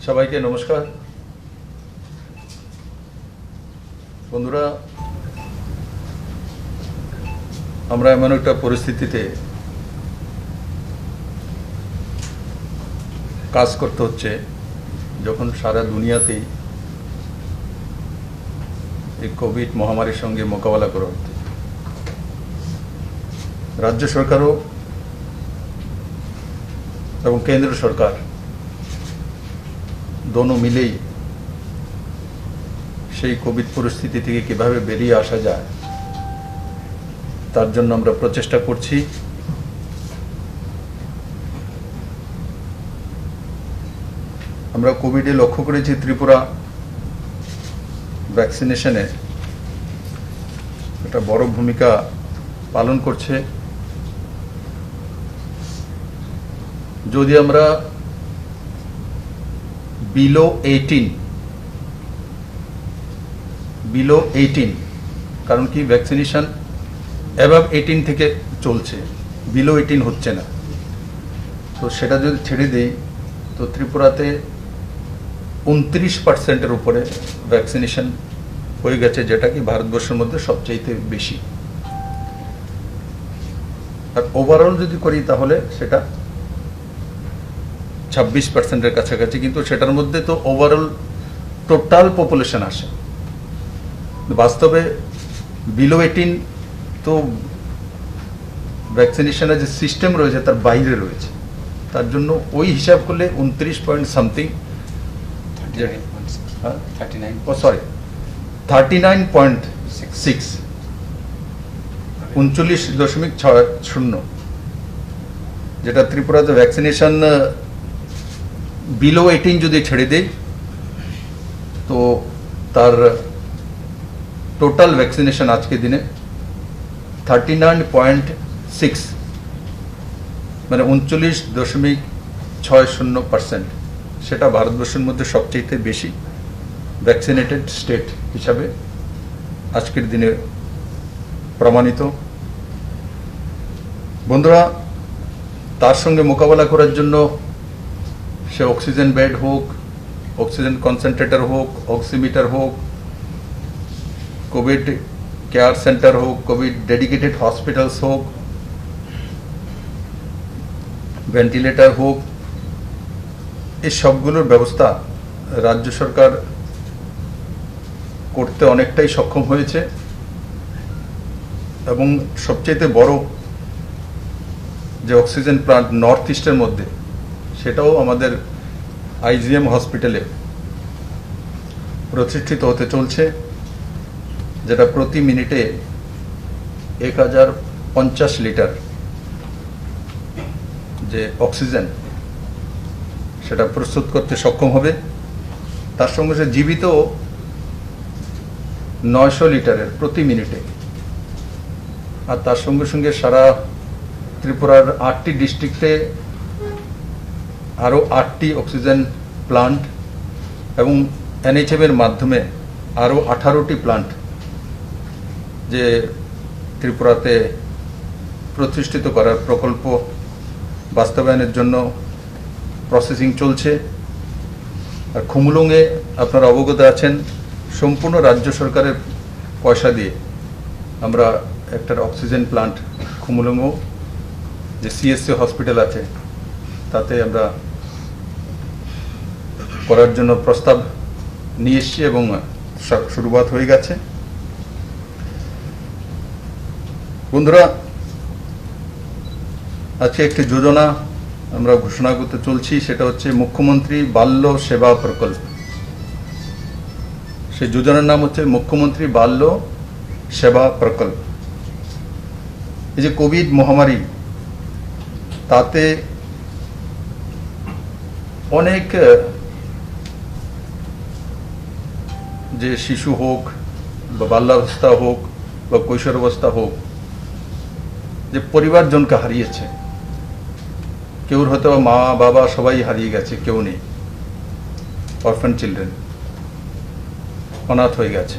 সবাইকে নমস্কার। বন্ধুরা, আমরা এমন একটা পরিস্থিতিতে কাজ করতে হচ্ছে যখন সারা দুনিয়াতেই এই কোভিড মহামারীর সঙ্গে মোকাবেলা করা হচ্ছে। রাজ্য সরকারও এবং কেন্দ্র সরকার দোনো মিলেই সেই কোভিড পরিস্থিতি থেকে কিভাবে বেরিয়ে আসা যায় তার জন্য আমরা প্রচেষ্টা করছি। আমরা কোভিডে লক্ষ্য করেছি ত্রিপুরা ভ্যাকসিনেশনে একটা বড় ভূমিকা পালন করছে। যদি আমরা বিলো 18 কারণ কি ভ্যাকসিনেশন অ্যাবাভ 18 থেকে চলছে, বিলো 18 হচ্ছে না, তো সেটা যদি ছেড়ে দেই তো ত্রিপুরাতে 29% উপরে ভ্যাকসিনেশন হয়ে গেছে, যেটা কি ভারতবর্ষের মধ্যে সবচাইতে বেশি। আর ওভারঅল যদি করি তাহলে সেটা 26%-এর কাছাকাছি, কিন্তু সেটার মধ্যে তো ওভারঅল টোটাল পপুলেশন আসে। বাস্তবে বিলো 18 তো ভ্যাকসিনেশনের যে সিস্টেম রয়েছে তার বাইরে রয়েছে, তার জন্য ওই হিসাব করলে 29 পয়েন্ট সামথিং, 39.6, 39.60, যেটা ত্রিপুরাতে ভ্যাকসিনেশন বিলো 18 যদি ছেড়ে দেয় তো তার টোটাল ভ্যাকসিনেশন আজকে দিনে 39.6, মানে 39.60%। সেটা ভারতবর্ষের মধ্যে সবচেয়ে বেশি ভ্যাকসিনেটেড স্টেট হিসাবে আজকের দিনে প্রমাণিত। বন্ধুরা, তার সঙ্গে মোকাবেলা করার জন্য সে অক্সিজেন বেড হোক, অক্সিজেন কনসেন্ট্রেটর হোক, অক্সিমিটার হোক, কোভিড কেয়ার সেন্টার হোক, কোভিড ডেডিকেটেড হসপিটালস হোক, ভেন্টিলেটর হোক, এই সবগুলোর ব্যবস্থা রাজ্য সরকার করতে অনেকটাই সক্ষম হয়েছে। এবং সবচেয়ে বড় যে অক্সিজেন প্লান্ট নর্থ ইস্টের মধ্যে, সেটাও আমাদের আইজিএম হসপিটালে প্রতিষ্ঠিত হতে চলছে, যেটা প্রতি মিনিটে 1050 লিটার যে অক্সিজেন সেটা প্রস্তুত করতে সক্ষম হবে। তার সঙ্গে সে জীবিত 900 লিটারের প্রতি মিনিটে। আর তার সঙ্গে সঙ্গে সারা ত্রিপুরার 8টি ডিস্ট্রিক্টে আরও 8টি অক্সিজেন প্লান্ট এবং এনএইচএম এর মাধ্যমে আরও 18টি প্লান্ট যে ত্রিপুরাতে প্রতিষ্ঠিত করার প্রকল্প বাস্তবায়নের জন্য প্রসেসিং চলছে। আর খুমুলুঙে আপনারা অবগত আছেন, সম্পূর্ণ রাজ্য সরকারের পয়সা দিয়ে আমরা একটা অক্সিজেন প্লান্ট খুমুলুঙও যে সিএসসি হসপিটাল আছে তাতে আমরা করার জন্য প্রস্তাব নিয়ে এসছি এবং শুরুয়াত হয়ে গেছে। বন্ধুরা, আজকে একটি যোজনা আমরা ঘোষণা করতে চলছি, সেটা হচ্ছে মুখ্যমন্ত্রী বাল্য সেবা প্রকল্প। সেই যোজনার নাম হচ্ছে মুখ্যমন্ত্রী বাল্য সেবা প্রকল্প। এই যে কোভিড মহামারী, তাতে অনেক যে শিশু হোক বা বাল্যাবস্থা হোক বা কৈশোরাবস্থা হোক, যে পরিবারজনকে হারিয়েছে, কেউর হয়তো মা বাবা সবাই হারিয়ে গেছে, কেউ নেই, অরফান চিলড্রেন, অনাথ হয়ে গেছে।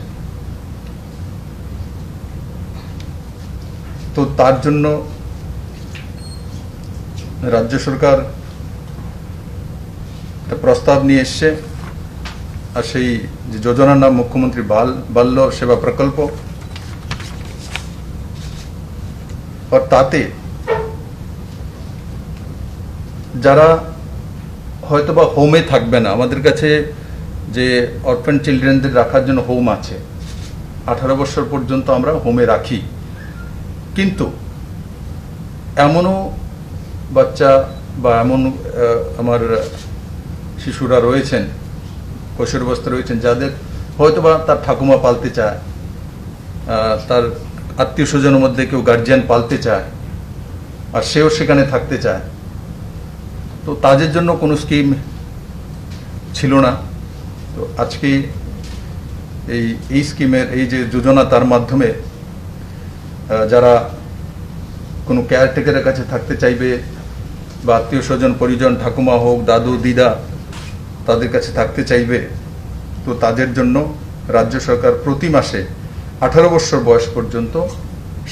তো তার জন্য রাজ্য সরকার একটা প্রস্তাব নিয়ে এসছে, আর সেই যে যোজনার নাম মুখ্যমন্ত্রী বাল্য সেবা প্রকল্প। আর তাতে যারা হয়তোবা হোমে থাকবে না, আমাদের কাছে যে অরফ্যান চিলড্রেনদের রাখার জন্য হোম আছে, 18 বছর পর্যন্ত আমরা হোমে রাখি, কিন্তু এমনও বাচ্চা বা এমন আমার শিশুরা রয়েছেন, কৈশোরাবস্থায় রয়েছেন, যাদের হয়তোবা তার ঠাকুমা পালতে চায়, তার আত্মীয় স্বজনের মধ্যে কেউ গার্জিয়ান পালতে চায়, আর সেও সেখানে থাকতে চায়। তো তাদের জন্য কোনো স্কিম ছিল না। তো আজকে এই স্কিমের এই যে যোজনা, তার মাধ্যমে যারা কোনো কেয়ারটেকারের কাছে থাকতে চাইবে বা আত্মীয় স্বজন পরিজন, ঠাকুমা হোক, দাদু দিদা, তাদের কাছে থাকতে চাইবে, তো তাদের জন্য রাজ্য সরকার প্রতি মাসে 18 বছর বয়স পর্যন্ত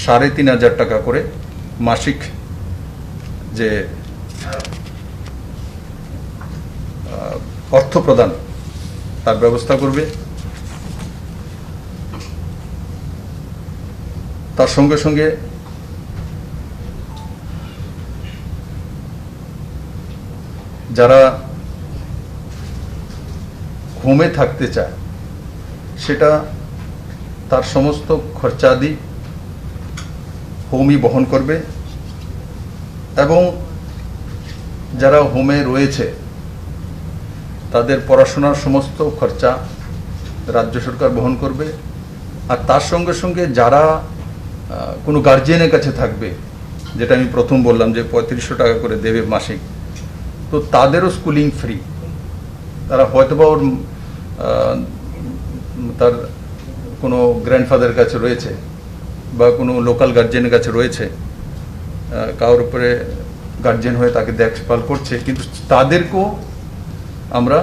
3,500 টাকা করে মাসিক যে অর্থ প্রদান, তার ব্যবস্থা করবে। তার সঙ্গে সঙ্গে যারা হোমে থাকতে চায়, সেটা তার সমস্ত খরচাদি হোমই বহন করবে, এবং যারা হোমে রয়েছে তাদের পড়াশোনার সমস্ত খরচা রাজ্য সরকার বহন করবে। আর তার সঙ্গে সঙ্গে যারা কোনো গার্জিয়ানের কাছে থাকবে, যেটা আমি প্রথম বললাম যে 3500 টাকা করে দেবে মাসিক, তো তাদেরও স্কুলিং ফ্রি। তারা হয়তোবা ওর তার কোনো গ্র্যান্ডফাদারের কাছে রয়েছে বা কোনো লোকাল গার্জিয়ানের কাছে রয়েছে, কারোর উপরে গার্জিয়ান হয়ে তাকে দেখভাল করছে, কিন্তু তাদেরকেও আমরা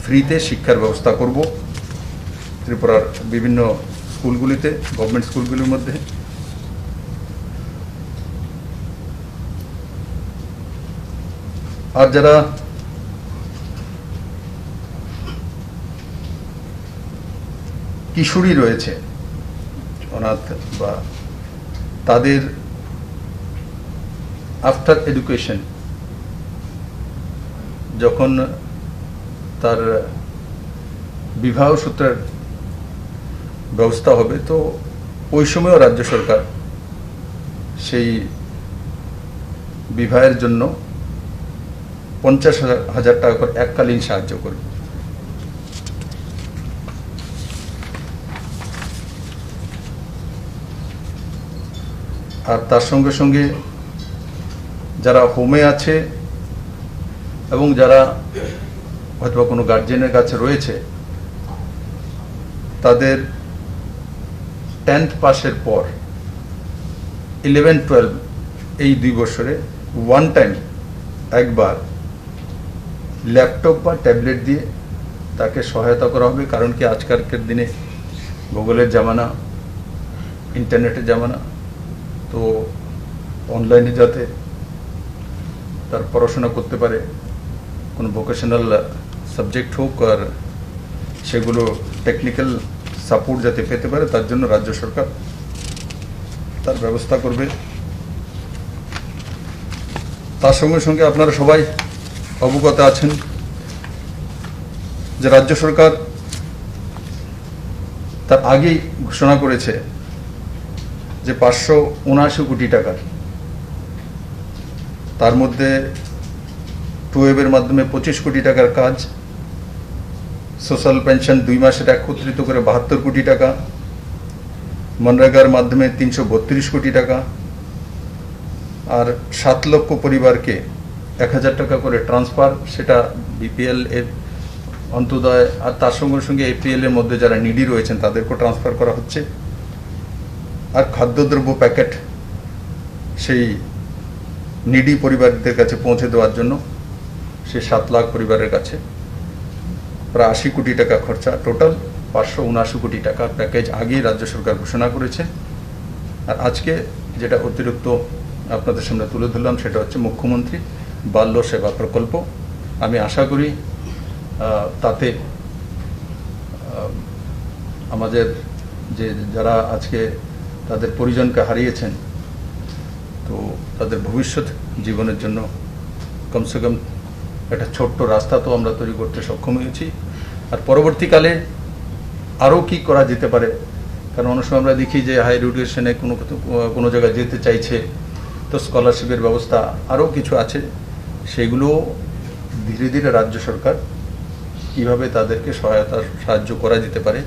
ফ্রিতে শিক্ষার ব্যবস্থা করব ত্রিপুরার বিভিন্ন স্কুলগুলিতে, গভর্নমেন্ট স্কুলগুলির মধ্যে। আর যারা কিশোরী রয়েছে, অনাথ, বা তাদের আফটার এডুকেশন যখন তার বিবাহ সূত্রের ব্যবস্থা হবে, তো ওই সময়ও রাজ্য সরকার সেই বিবাহের জন্য 50,000 টাকা করে এককালীন সাহায্য করবে। আর তার সঙ্গে সঙ্গে যারা হোমে আছে এবং যারা হয়তো কোনো গার্জিয়ানের কাছে রয়েছে, তাদের 10th পাসের পর 11-12 এই 2 বছরে ওয়ান টাইম একবার ল্যাপটপ বা ট্যাবলেট দিয়ে তাকে সহায়তা করা হবে। কারণ কি, আজকালকার দিনে গুগলের জামানা, ইন্টারনেটের জামানা, তো অনলাইনে যাতে তার পড়াশোনা করতে পারে, কোনো ভোকেশনাল সাবজেক্ট হোক, আর সেগুলো টেকনিক্যাল সাপোর্ট যাতে পেতে পারে, তার জন্য রাজ্য সরকার তার ব্যবস্থা করবে। তার সঙ্গে সঙ্গে আপনারা সবাই অবগত আছেন যে রাজ্য সরকার তার আগেই ঘোষণা করেছে যে 579 কোটি টাকা, তার মধ্যে 12 মাধ্যমে 25 কোটি টাকার কাজ, সোশ্যাল পেনশন 2 মাসের একত্রিত করে 72 কোটি টাকা, মনরেগার মাধ্যমে 332 কোটি টাকা, আর 7 লক্ষ পরিবারকে 1000 টাকা করে ট্রান্সফার, সেটা বিপিএল এর অন্তোদয় আর তার সঙ্গে সঙ্গে এপিএল এর মধ্যে যারা নিডি রয়েছেন তাদেরকেও ট্রান্সফার করা হচ্ছে। আর খাদ্যদ্রব্য প্যাকেট সেই নিডি পরিবারদের কাছে পৌঁছে দেওয়ার জন্য সে 7 লাখ পরিবারের কাছে প্রায় 80 কোটি টাকা খরচা, টোটাল 579 কোটি টাকার প্যাকেজ আগেই রাজ্য সরকার ঘোষণা করেছে। আর আজকে যেটা অতিরিক্ত আপনাদের সামনে তুলে ধরলাম সেটা হচ্ছে মুখ্যমন্ত্রী বাল্য সেবা প্রকল্প। আমি আশা করি তাতে আমাদের যে যারা আজকে তাদের পরিজনকে হারিয়েছেন, তো তাদের ভবিষ্যৎ জীবনের জন্য কমসে কম একটা ছোট্ট রাস্তা তো আমরা তৈরি করতে সক্ষম হয়েছি। আর পরবর্তীকালে আরও কি করা যেতে পারে, কারণ অনেক সময় আমরা দেখি যে হায়ার এডুকেশনে কোনো জায়গায় যেতে চাইছে, তো স্কলারশিপের ব্যবস্থা আরও কিছু আছে, সেগুলো ধীরে ধীরে রাজ্য সরকার কীভাবে তাদেরকে সাহায্য করা যেতে পারে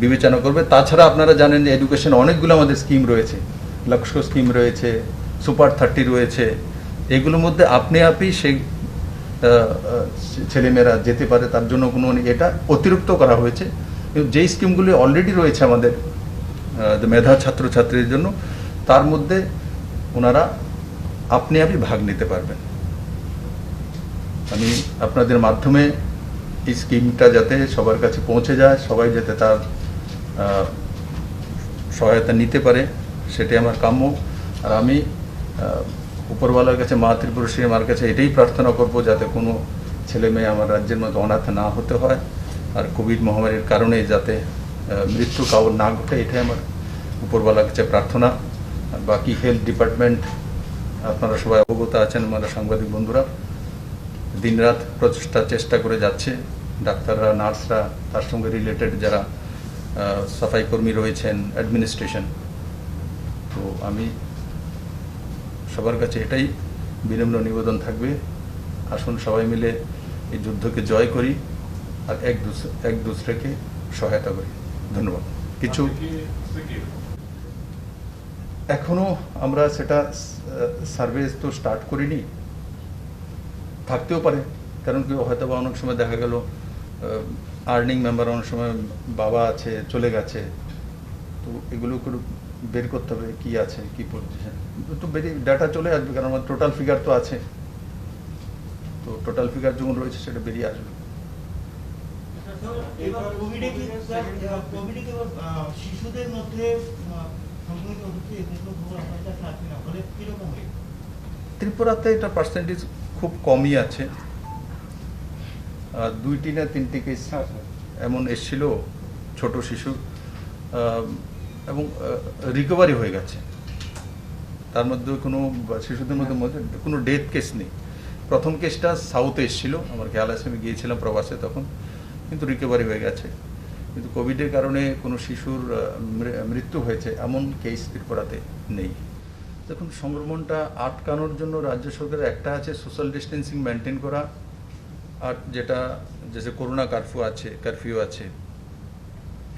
বিবেচনা করবে। তাছাড়া আপনারা জানেন যে এডুকেশন অনেকগুলো আমাদের স্কিম রয়েছে, লক্ষ্য স্কিম রয়েছে, সুপার 30 রয়েছে, এগুলোর মধ্যে আপনি সেই ছেলেমেয়েরা যেতে পারে, তার জন্য কোনো এটা অতিরিক্ত করা হয়েছে। কিন্তু যেই স্কিমগুলি অলরেডি রয়েছে আমাদের মেধা ছাত্রছাত্রীর জন্য, তার মধ্যে ওনারা আপনি ভাগ নিতে পারবেন। আমি আপনাদের মাধ্যমে এই স্কিমটা যাতে সবার কাছে পৌঁছে যায়, সবাই যাতে তার সহায়তা নিতে পারে, সেটাই আমার কাম্য। আর আমি উপরওয়ালার কাছে, মা ত্রিপুরেশ্বরী মার কাছে এটাই প্রার্থনা করব, যাতে কোনো ছেলে মেয়ে আমার রাজ্যের মধ্যে অনাথ না হতে হয়, আর কোভিড মহামারীর কারণে যাতে মৃত্যু কাউর না ঘটে, এটাই আমার উপরওয়ালার কাছে প্রার্থনা। আর বাকি হেলথ ডিপার্টমেন্ট আপনারা সবাই অবগত আছেন, আমার সাংবাদিক বন্ধুরা দিনরাত চেষ্টা করে যাচ্ছে, ডাক্তাররা, নার্সরা, তার সঙ্গে রিলেটেড যারা সাফাই কর্মী রয়েছেন, অ্যাডমিনিস্ট্রেশন। তো আমি সবার কাছে এটাই বিনম্র নিবেদন থাকবে, আসুন সবাই মিলে এই যুদ্ধকে জয় করি আর এক দুসরেকে সহায়তা করি। ধন্যবাদ। কিছু এখনো আমরা সেটা সার্ভে তো স্টার্ট করিনি, থাকতেও পারে, কারণ কি হয়তো বা অনেক সময় দেখা গেল আর্নিং মেম্বার অনেক সময় বাবা আছে, চলে গেছে, তো এগুলো করে বের করতে হবে কি আছে, কি পজিশন, তো ডাটা চলে আসবে, কারণ আমার টোটাল ফিগার তো আছে, তো টোটাল ফিগার যখন রয়েছে সেটা বেরিয়ে আসবে। শিশুদের মধ্যে ত্রিপুরাতে এটা পার্সেন্টেজ খুব কমই আছে, 2টি না 3টি কেস এমন এসেছিল ছোট শিশু, এবং রিকভারি হয়ে গেছে, তার মধ্যে কোনো শিশুদের মধ্যে কোনো ডেথ কেস নেই। প্রথম কেসটা সাউথে এসেছিল, আমার খেয়াল আছে, আমি গিয়েছিলাম প্রবাসে তখন, কিন্তু রিকভারি হয়ে গেছে। কিন্তু কোভিডের কারণে কোনো শিশুর মৃত্যু হয়েছে এমন কেস ত্রিপুরাতে নেই। দেখুন, সংক্রমণটা আটকানোর জন্য রাজ্য সরকারের একটা আছে সোশ্যাল ডিস্টেন্সিং মেনটেন করা, আর যেটা যে করোনা কারফিউ আছে,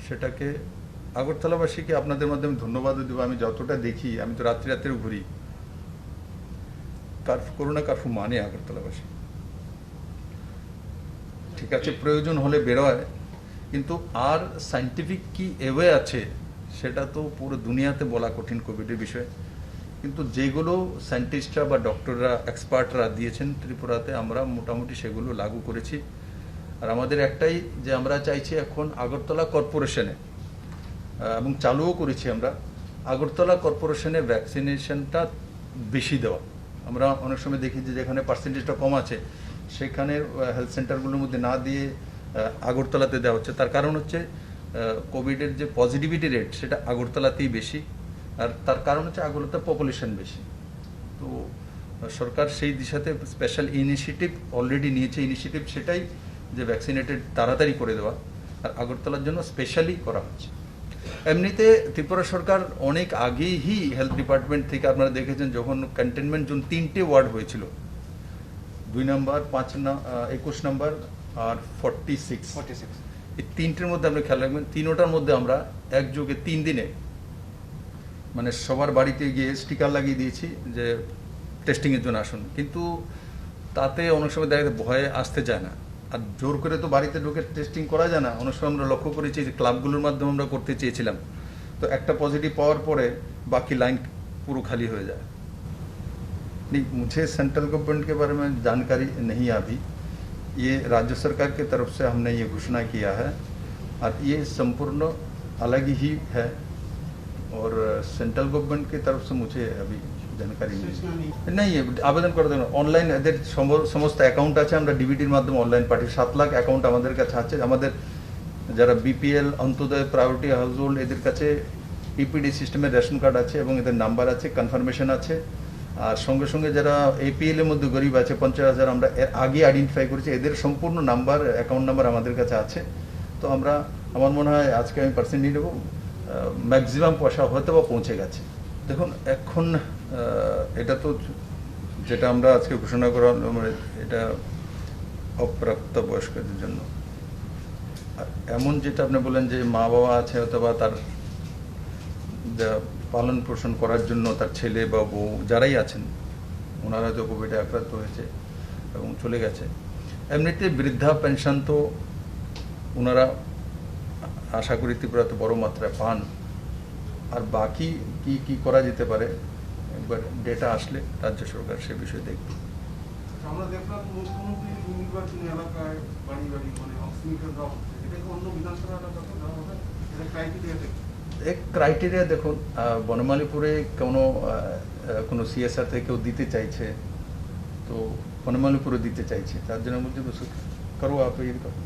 সেটাকে আগরতলাবাসীকে আপনাদের মাধ্যমে ধন্যবাদ দেবো। আমি যতটা দেখি, আমি তো রাত্রে ঘুরি, করোনা কারফিউ মানে আগরতলাবাসী, ঠিক আছে, প্রয়োজন হলে বেরোয়, কিন্তু আর সাইন্টিফিক কি এওয়ে আছে সেটা তো পুরো দুনিয়াতে বলা কঠিন কোভিডের বিষয়ে। কিন্তু যেগুলো সায়েন্টিস্টরা বা ডক্টররা, এক্সপার্টরা দিয়েছেন ত্রিপুরাতে, আমরা মোটামুটি সেগুলো লাগু করেছি। আর আমাদের একটাই যে আমরা চাইছি এখন আগরতলা কর্পোরেশনে, এবং চালুও করেছি আমরা, আগরতলা কর্পোরেশনে ভ্যাকসিনেশনটা বেশি দেওয়া। আমরা অনেক সময় দেখি যে যেখানে পার্সেন্টেজটা কম আছে, সেখানে হেলথ সেন্টারগুলোর মধ্যে না দিয়ে আগরতলাতে দেওয়া হচ্ছে। তার কারণ হচ্ছে কোভিডের যে পজিটিভিটি রেট, সেটা আগরতলাতেই বেশি, আর তার কারণ হচ্ছে আগরতলাতে পপুলেশন বেশি। তো সরকার সেই দিশাতে স্পেশাল ইনিশিয়েটিভ অলরেডি নিয়েছে, ইনিশিয়েটিভ সেটাই যে ভ্যাকসিনেটেড তাড়াতাড়ি করে দেওয়া, আর আগরতলার জন্য স্পেশালি করা হচ্ছে। এমনিতে ত্রিপুরা সরকার অনেক আগেই হেলথ ডিপার্টমেন্ট থেকে, আপনারা দেখেছেন যখন কন্টেনমেন্ট জোন 3টে ওয়ার্ড হয়েছিল, 2 নম্বর, 21 নম্বর আর 46, এই 3টের মধ্যে আমরা খেয়াল রাখবেন, 3টার মধ্যে আমরা একযোগে 3 দিনে মানে সবার বাড়িতে গিয়ে স্টিকার লাগিয়ে দিয়েছি যে টেস্টিংয়ের জন্য আসুন। কিন্তু তাতে অনেক সময় দেখা যায় ভয়ে আসতে চায় না, আর জোর করে তো বাড়িতে ঢুকে টেস্টিং করা যায় না। অনেক সময় আমরা লক্ষ্য করেছি যে ক্লাবগুলোর মাধ্যমে আমরা করতে চেয়েছিলাম, তো একটা পজিটিভ পাওয়ার পরে বাকি লাइन पूरा खाली हो जाए। नहीं, मुझे सेंट्रल गवर्नमेंट के बारे में जानकारी नहीं अभी, ये राज्य सरकार की तरफ से हमने ये घोषणा किया है और ये संपूर्ण अलग ही है, और सेंट्रल गवर्नमेंट की तरफ से मुझे अभी जानकारी सूचना नहीं नहीं। नहीं আবেদন করা দেন অনলাইন এদের সমস্ত অ্যাকাউন্ট আছে আমরা ডিবিটির মাধ্যমে অনলাইন পাঠিয়ে 7 লাখ অ্যাকাউন্ট আমাদের কাছে আছে আমাদের যারা বিপিএল অন্তোদয় প্রায়োরিটি হাউসহোল্ড এদের কাছে পিপিডি সিস্টেমের রেশন কার্ড আছে এবং এদের নাম্বার আছে কনফার্মেশন আছে আর সঙ্গে সঙ্গে যারা এপিএল এর মধ্যে গরিব আছে 50,000 আমরা এর আগে আইডেন্টিফাই করেছি এদের সম্পূর্ণ নাম্বার অ্যাকাউন্ট নাম্বার আমাদের কাছে আছে তো আমরা আমার মনে হয় আজকে আমি পার্সেন্ট নিয়ে নেব ম্যাক্সিমাম পয়সা হয়তো বা পৌঁছে গেছে দেখুন এখন এটা তো যেটা আমরা আজকে ঘোষণা করা হলো, মানে এটা অপ্রাপ্ত বয়স্কদের জন্য আর এমন যেটা আপনি বলেন যে মা বাবা আছে অথবা তার পালন পোষণ করার জন্য তার ছেলে বা বউ যারাই আছেন ওনারা তো কোভিডে আক্রান্ত হয়েছে এবং চলে গেছে এমনিতে বৃদ্ধা পেনশন তো ওনারা আশা করি ত্রিপুরাতে বড় মাত্রায় পান আর বাকি কি কি করা যেতে পারে একবার ডেটা আসলে রাজ্য সরকার সে বিষয়ে দেখবে আমরা দেখলাম মুখ্যমন্ত্রী নির্বাচনী এলাকায় বাড়ি বাড়ি মানে অক্সিমিটার দেওয়া হচ্ছে এটা কি অন্য বিধানসভা এলাকাতে দেওয়া হবে এটা ক্রাইটেরিয়া থেকে এক ক্রাইটেরিয়া দেখুন বনমালীপুরে কোনো সিএসআর থেকে কেউ দিতে চাইছে তো বনমালীপুরে দিতে চাইছে তার জন্য বলছে করো আপনি করো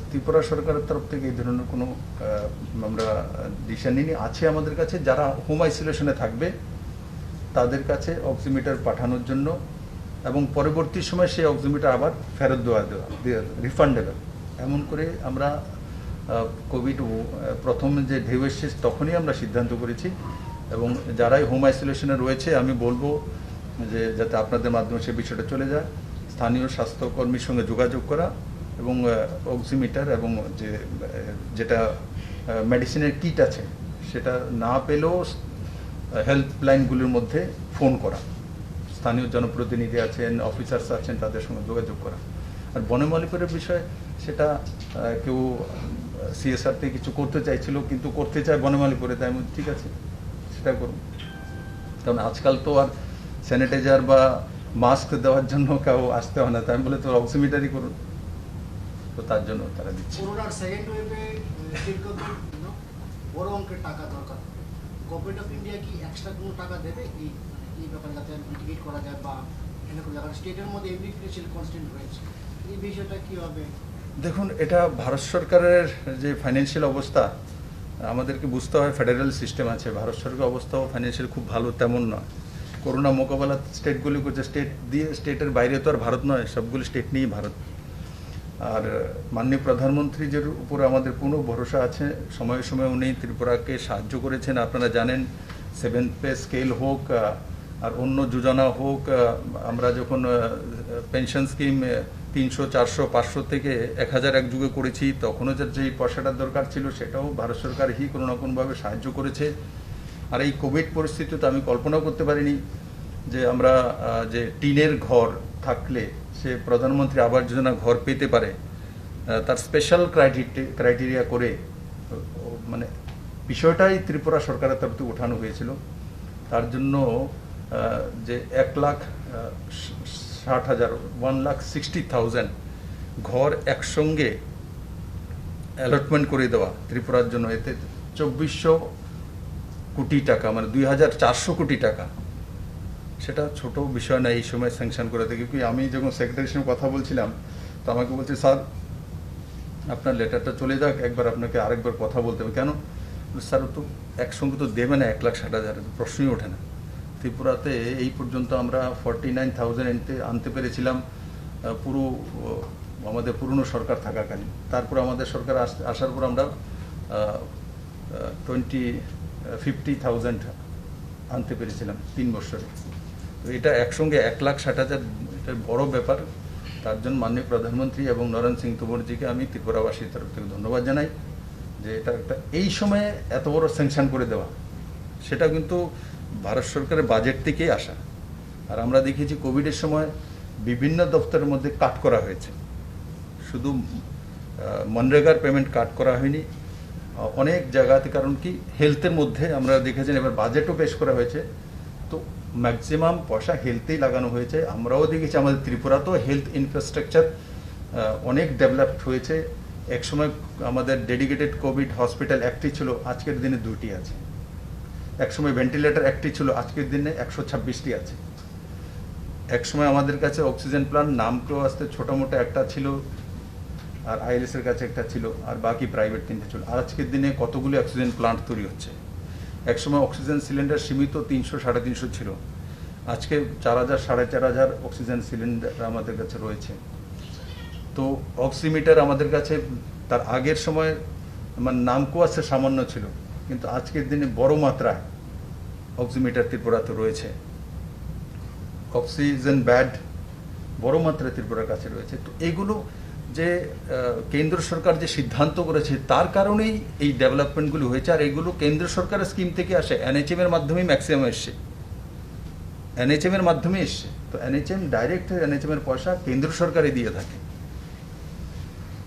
ত্রিপুরা সরকারের তরফ থেকে এই ধরনের কোনো আমরা ডিসিশন নিইনি আছে আমাদের কাছে যারা হোম আইসোলেশনে থাকবে তাদের কাছে অক্সিমিটার পাঠানোর জন্য এবং পরবর্তী সময় সেই অক্সিমিটার আবার ফেরত দেওয়া রিফান্ডেবল এমন করে আমরা কোভিড প্রথম যে ঢেউ এসেছে তখনই আমরা সিদ্ধান্ত করেছি এবং যারাই হোম আইসোলেশনে রয়েছে আমি বলবো যে যাতে আপনাদের মাধ্যমে সে বিষয়টা চলে যায় স্থানীয় স্বাস্থ্যকর্মীর সঙ্গে যোগাযোগ করা এবং অক্সিমিটার এবং যেটা মেডিসিনের কিট আছে সেটা না পেলেও হেল্পলাইনগুলির মধ্যে ফোন করা স্থানীয় জনপ্রতিনিধি আছেন অফিসার্স আছেন তাদের সঙ্গে যোগাযোগ করা আর বনমালীপুরের বিষয় সেটা কেউ সিএসআর থেকে কিছু করতে চাইছিল কিন্তু করতে চায় বনমালীপুরে তাই আমি ঠিক আছে সেটা করুন কারণ আজকাল তো আর স্যানিটাইজার বা মাস্ক দেওয়ার জন্য কেউ আসতে হয় না তাই আমি বলে তো অক্সিমিটারই করুন তো তার জন্য তারা দিচ্ছে করোনার সেকেন্ড ওয়েভে বড় অঙ্কের টাকা দরকার গভর্নমেন্ট অফ ইন্ডিয়া কি এক্সট্রা কোনো টাকা দেবে এই ব্যাপারে যাতে মিটিগেট করা যায় বা এরকম জায়গা স্টেটের মধ্যে এগ্রিকালচারাল কনস্ট্যান্ট রয়েছে এই বিষয়টা কি হবে দেখুন এটা ভারত সরকারের যে ফাইন্যান্সিয়াল অবস্থা আমাদেরকে বুঝতে হয় ফেডারেল সিস্টেম আছে ভারত সরকারের অবস্থাও ফাইন্যান্সিয়াল খুব ভালো তেমন নয় করোনা মোকাবেলা স্টেটগুলি করছে স্টেট দিয়ে স্টেটের বাইরে তো আর ভারত নয় সবগুলো স্টেট নিয়েই ভারত আর মাননীয় প্রধানমন্ত্রীর উপরে আমাদের পূর্ণ ভরসা আছে সময়ে সময়ে উনি ত্রিপুরাকে সাহায্য করেছেন আপনারা জানেন 7th পে স্কেল হোক আর অন্য যোজনা হোক আমরা যখন পেনশন স্কিম 300, 400, 500 থেকে 1000 এক যুগে করেছি তখনও যেই পয়সাটার দরকার ছিল সেটাও ভারত সরকারই কোনো না কোনোভাবে সাহায্য করেছে আর এই কোভিড পরিস্থিতিতে আমি কল্পনা করতে পারিনি যে আমরা যে টিনের ঘর থাকলে সে প্রধানমন্ত্রী আবাস যোজনা ঘর পেতে পারে তার স্পেশাল ক্রাইটেরিয়া করে মানে বিষয়টাই ত্রিপুরা সরকারের তরফ থেকে ওঠানো হয়েছিল তার জন্য যে 1,60,000 1,60,000 ঘর একসঙ্গে অ্যালটমেন্ট করে দেওয়া ত্রিপুরার জন্য এতে 2400 কোটি টাকা মানে 2,400 কোটি টাকা সেটা ছোট বিষয় না এই সময় স্যাংশন করে থাকে কি আমি যখন সেক্রেটারির সঙ্গে কথা বলছিলাম তো আমাকে বলছে স্যার আপনার লেটারটা চলে যাক একবার আপনাকে আরেকবার কথা বলতে হবে কেন স্যার তো একসঙ্গে তো দেবে না 1,60,000 প্রশ্নই ওঠে না ত্রিপুরাতে এই পর্যন্ত আমরা 49,000 আনতে পেরেছিলাম পুরো আমাদের পুরনো সরকার থাকাকালীন তারপর আমাদের সরকার আসার পর আমরা 50,000 আনতে পেরেছিলাম 3 বছরে তো এটা একসঙ্গে 1,60,000 এটা বড় ব্যাপার তার জন্য মাননীয় প্রধানমন্ত্রী এবং নরেন্দ্র সিং তোমরজিকে আমি ত্রিপুরাবাসীর তরফ থেকে ধন্যবাদ জানাই যে এটা একটা এই সময়ে এত বড় স্যাংশন করে দেওয়া সেটা কিন্তু ভারত সরকারের বাজেট থেকেই আসা আর আমরা দেখেছি কোভিডের সময় বিভিন্ন দপ্তরের মধ্যে কাট করা হয়েছে শুধু মনরেগার পেমেন্ট কাট করা হয়নি অনেক জায়গাতে কারণ কি হেলথের মধ্যে আমরা দেখেছেন এবার বাজেটও পেশ করা হয়েছে তো ম্যাক্সিমাম পয়সা হেলথেই লাগানো হয়েছে আমরাও দেখেছি আমাদের ত্রিপুরাতেও হেলথ ইনফ্রাস্ট্রাকচার অনেক ডেভেলপড হয়েছে একসময় আমাদের ডেডিকেটেড কোভিড হসপিটাল একটি ছিল আজকের দিনে 2টি আছে একসময় ভেন্টিলেটর একটি ছিল, আজকের দিনে 126টি আছে। একসময় আমাদের কাছে অক্সিজেন প্ল্যান্ট নামকেও আসতে ছোটো মোটো একটা ছিল, আর আইএলএসের কাছে একটা ছিল, আর বাকি প্রাইভেট 3টে ছিল। আর আজকের দিনে কতগুলি অক্সিজেন প্লান্ট তৈরি হচ্ছে। একসময় অক্সিজেন সিলিন্ডার সীমিত 300-350 ছিল, আজকে 4000-4500 অক্সিজেন সিলিন্ডার আমাদের কাছে রয়েছে। তো অক্সিমিটার আমাদের কাছে তার আগের সময় মানে নামকো আছে সামান্য ছিল, কিন্তু আজকের দিনে বড় মাত্রায় অক্সিমিটার ত্রিপুরাতে রয়েছে। অক্সিজেন ব্যাড বড় মাত্রায় ত্রিপুরার কাছে রয়েছে। তো এগুলো যে কেন্দ্র সরকার যে সিদ্ধান্ত করেছে তার কারণেই এই ডেভেলপমেন্টগুলো হয়েছে। আর এগুলো কেন্দ্র সরকারের স্কিম থেকে আসে, এনএচএম এর মাধ্যমেই ম্যাক্সিমাম এসছে, এনএচএম এর মাধ্যমে এসছে। তো এনএচএম ডাইরেক্ট এনএচএম এর পয়সা কেন্দ্র সরকারই দিয়ে থাকে।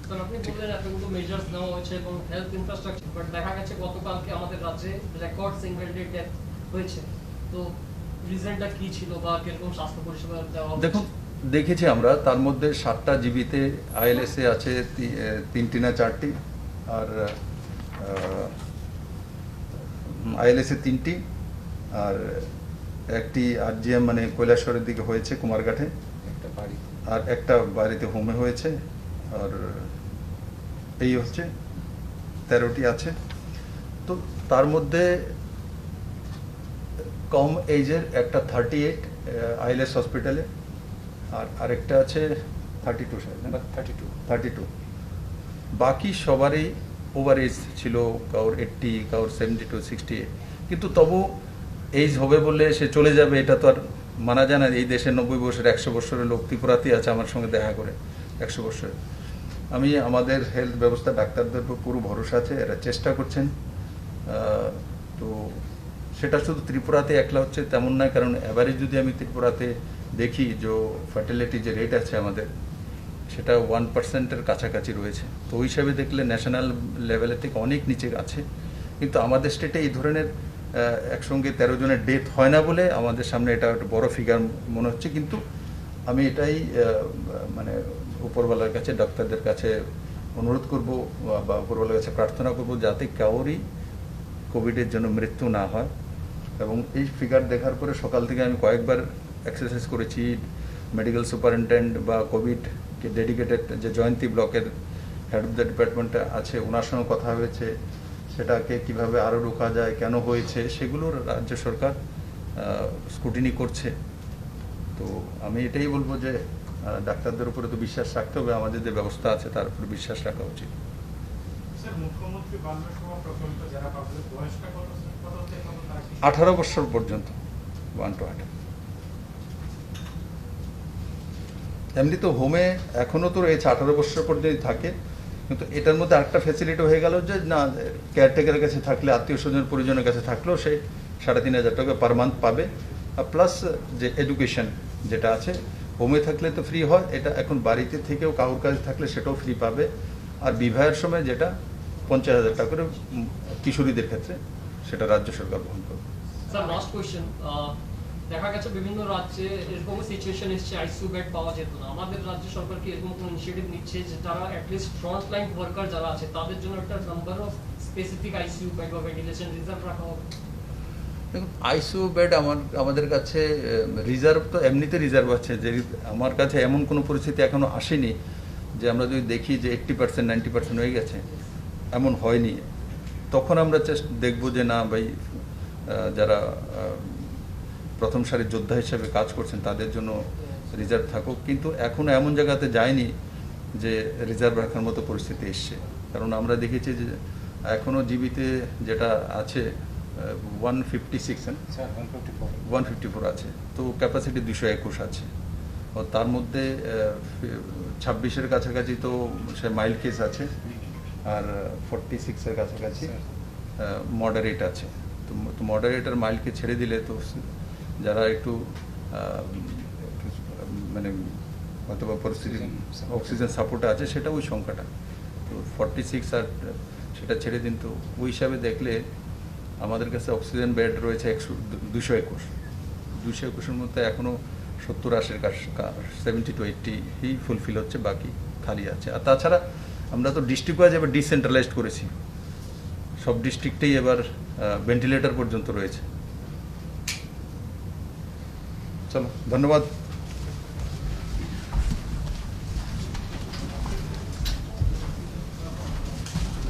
স্যার, আপনি বললেন এতগুলো মেজার্স নেওয়া হয়েছে এবং হেলথ ইনফ্রাস্ট্রাকচার, বাট দেখা গেছে গতকালকে আমাদের রাজ্যে রেকর্ড সিঙ্গেল ডে ডেথ হয়েছে। তো রিজনটা কি ছিল বা কিরকম স্বাস্থ্য পরিষেবা দেওয়া হচ্ছে? দেখুন, দেখেছি আমরা, তার মধ্যে 7টা জিবিতে আইএলএসএ আছে 3টি না 4টি, আর আইএলএসএ 3টি, আর একটি আরজিএম মানে কৈলাসহরের দিকে হয়েছে কুমারঘাটে, আর একটা বাড়িতে হোমে হয়েছে, আর এই হচ্ছে 13টি আছে। তো তার মধ্যে কম এজের একটা 38 আইএলএস হসপিটালে, আর আরেকটা আছে 32 বাকি সবারই ওভার এজ ছিল, কারোর 80, কারোর 72, 68। কিন্তু তবু এজ হবে বলে সে চলে যাবে এটা তো আর মানা যায় না। এই দেশে 90 বছর 100 বছরের লোক ত্রিপুরাতেই আছে আমার সঙ্গে দেখা করে 100 বছরের। আমি আমাদের হেলথ ব্যবস্থা ডাক্তারদের উপর পুরো ভরসা আছে, এরা চেষ্টা করছেন। তো সেটা শুধু ত্রিপুরাতে একলা হচ্ছে তেমন নয়, কারণ এভারেজ যদি আমি ত্রিপুরাতে দেখি যে ফার্টিলিটি যে রেট আছে আমাদের, সেটা 1%-এর কাছাকাছি রয়েছে। তো ওই হিসাবে দেখলে ন্যাশনাল লেভেলের থেকে অনেক নিচে আছে। কিন্তু আমাদের স্টেটে এই ধরনের একসঙ্গে 13 জনের ডেথ হয় না বলে আমাদের সামনে এটা একটা বড় ফিগার মনে হচ্ছে। কিন্তু আমি এটাই মানে উপরওয়ালার কাছে, ডাক্তারদের কাছে অনুরোধ করব বা উপরওয়ালার কাছে প্রার্থনা করব যাতে কারোরই কোভিডের জন্য মৃত্যু না হয়। এবং এই ফিগার দেখার পরে সকাল থেকে আমি কয়েকবার এক্সারসাইজ করেছি, মেডিকেল সুপারিনটেন্ডেন্ট বা কোভিডকে ডেডিকেটেড যে জয়ন্তী ব্লকের হেড অফ দ্য ডিপার্টমেন্টে আছে, ওনার সঙ্গে কথা হয়েছে, সেটাকে কিভাবে আরও রোকা যায়, কেন হয়েছে, সেগুলোর রাজ্য সরকার স্ক্রুটিনি করছে। তো আমি এটাই বলবো যে ডাক্তারদের উপরে তো বিশ্বাস রাখতে হবে, আমাদের যে ব্যবস্থা আছে তার উপরে বিশ্বাস রাখা উচিত। স্যার, মুখ্যমন্ত্রী বাল্য সভা প্রকল্প যারা পাবে বয়সটা কত থেকে কত তারা কি 18 বছর পর্যন্ত 1 to 18। এমনি তো হোমে এখনো তো রয়েছে 18 বছর পর্যন্ত থাকে, কিন্তু এটার মধ্যে আরেকটা ফ্যাসিলিটি হয়ে গেল যে না, কেয়ারটেকারের কাছে থাকলে, আত্মীয় স্বজন পরিজনের কাছে থাকলেও সে 3500 টাকা পার মান্থ পাবে। আর প্লাস যে এডুকেশন যেটা আছে, হোমে থাকলে তো ফ্রি হয়, এটা এখন বাড়িতে থেকেও কারোর কাছে থাকলে সেটাও ফ্রি পাবে। আর বিবাহের সময় যেটা 50,000 টাকা করে কিশোরীদের ক্ষেত্রে, সেটা রাজ্য সরকার বহন করবে। স্যার, লাস্ট কোয়েশ্চেন, দেখা গেছে বিভিন্ন রাজ্যে এরকম সিচুয়েশন এসছে আইসিইউ বেড পাওয়া যেত না। আমাদের রাজ্য সরকার কি এরকম কোনো ইনিশিয়েটিভ নিচ্ছে যে যারা অ্যাটলিস্ট ফ্রন্ট লাইন ওয়ার্কার যারা আছে তাদের জন্য একটা number of specific ICU bed বা ভেন্টিলেশন রিজার্ভ রাখা হবে? দেখুন, আইসিইউ বেড আমাদের কাছে রিজার্ভ তো এমনিতে রিজার্ভ আছে, যে আমার কাছে এমন কোনো পরিস্থিতি এখনো আসেনি যে আমরা যদি দেখি যে 80%, 90% হয়ে গেছে, এমন হয়নি। তখন আমরা দেখব যে না ভাই, যারা প্রথম সারির যোদ্ধা হিসেবে কাজ করছেন তাদের জন্য রিজার্ভ থাকুক। কিন্তু এখনো এমন জায়গাতে যায়নি যে রিজার্ভ রাখার মতো পরিস্থিতি এসছে। কারণ আমরা দেখেছি যে এখনো জিবিতে যেটা আছে 154 আছে, তো ক্যাপাসিটি 221 আছে। ও তার মধ্যে 26-এর কাছাকাছি তো সে মাইল্ড কেস আছে, আর 46-এর কাছাকাছি মডারেট আছে। তো মডারেট আর মাইল্ডকে ছেড়ে দিলে তো যারা একটু মানে হয়তো বা পরিস্থিতি অক্সিজেন সাপোর্টে আছে, সেটা ওই সংখ্যাটা। তো 46 আর সেটা ছেড়ে দিন। তো ওই হিসাবে দেখলে আমাদের কাছে অক্সিজেন বেড রয়েছে 221-এর মধ্যে এখনও 70-80 70 to 80 ফুলফিল হচ্ছে, বাকি খালি আছে। আর তাছাড়া আমরা তো ডিস্ট্রিক্ট ওয়াইজ এবার ডিসেন্ট্রালাইজড করেছি, সব ডিস্ট্রিক্টেই এবার ভেন্টিলেটর পর্যন্ত রয়েছে। চলো, ধন্যবাদ।